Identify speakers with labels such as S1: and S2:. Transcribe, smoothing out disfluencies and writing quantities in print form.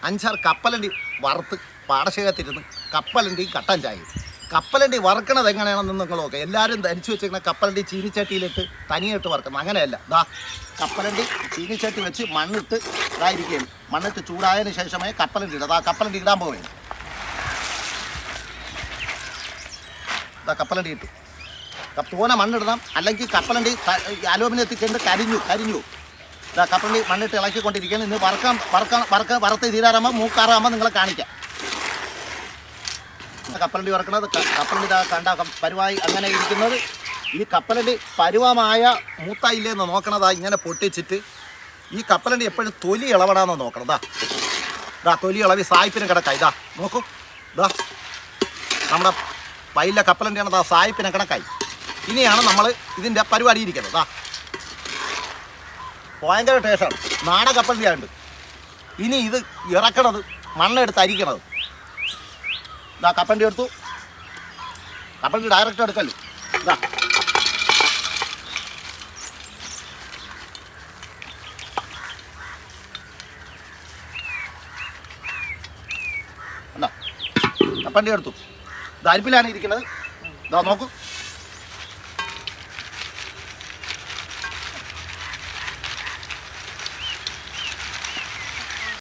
S1: 5-6 കപ്പലണ്ടി വറുത്ത് പാടശേഖരത്തിരുന്ന് കപ്പലണ്ടി കട്ടൻ ചായയും. കപ്പലണ്ടി വറുക്കണത് എങ്ങനെയാണെന്ന് നിങ്ങൾ നോക്കുക. എല്ലാവരും ധരിച്ചു വെച്ചിരിക്കുന്ന കപ്പലണ്ടി ചീനിച്ചട്ടിയിലിട്ട് തനിയായിട്ട് വറുക്കണം. അങ്ങനെയല്ല. ദാ കപ്പലണ്ടി ചീനിച്ചട്ടി വെച്ച് മണ്ണിട്ട് ഇതായിരിക്കുകയാണ്. മണ്ണിട്ട് ചൂടായതിനു ശേഷമേ കപ്പലണ്ടി ഇടാം. കപ്പലണ്ടി ഇടാൻ പോവുകയാണ്. ഇതാ കപ്പലണ്ടി ഇട്ടു. തോനെ മണ്ണിടണം, അല്ലെങ്കിൽ കപ്പലണ്ടി അലൂമിനിയത്തിൽ കൊണ്ട് കരിഞ്ഞു. ഇതാ കപ്പലണ്ടി മണ്ണിട്ട് ഇളക്കിക്കൊണ്ടിരിക്കുകയാണ്. ഇന്ന് വറുത്ത് തീരാറാകുമ്പോൾ മൂക്കാറാകുമ്പോൾ നിങ്ങളെ കാണിക്കാം. കപ്പലണ്ടി വറക്കണത് കപ്പലണ്ടി കണ്ട പരുവായി അങ്ങനെ ഇരിക്കുന്നത്. ഈ കപ്പലണ്ടി പരുവമായ മൂത്തായില്ലേന്ന് നോക്കണതാ ഇങ്ങനെ പൊട്ടിച്ചിട്ട്. ഈ കപ്പലണ്ടി എപ്പോഴും തൊലി ഇളവടാന്ന് നോക്കണം. ഇതാ തൊലി ഇളവി സായിപ്പിന് കിടക്കായി. ഇതാ നോക്കൂ, ഇതാ നമ്മുടെ പൈല കപ്പലണ്ടിയാണ്. ഇതാ സായിപ്പിന് കിടക്കായി. ഇനിയാണ് നമ്മൾ ഇതിൻ്റെ പരിപാടി ഇരിക്കുന്നത്. ഇതാ ഭയങ്കര ടേസ്റ്റാണ്. നാടൻ കപ്പലണ്ടിയാണ്ട്. ഇനി ഇത് ഇറക്കണത് മണ്ണെടുത്ത് അരിക്കണത്. ഇതാ കപ്പലണ്ടി എടുത്തു. കപ്പലണ്ടി ഡയറക്റ്റ് എടുക്കല്ലോ. ഇതാ കപ്പലണ്ടി എടുത്തു. ഇത് അരിപ്പിലാണ് ഇരിക്കുന്നത്. ഇതാ നോക്കൂ.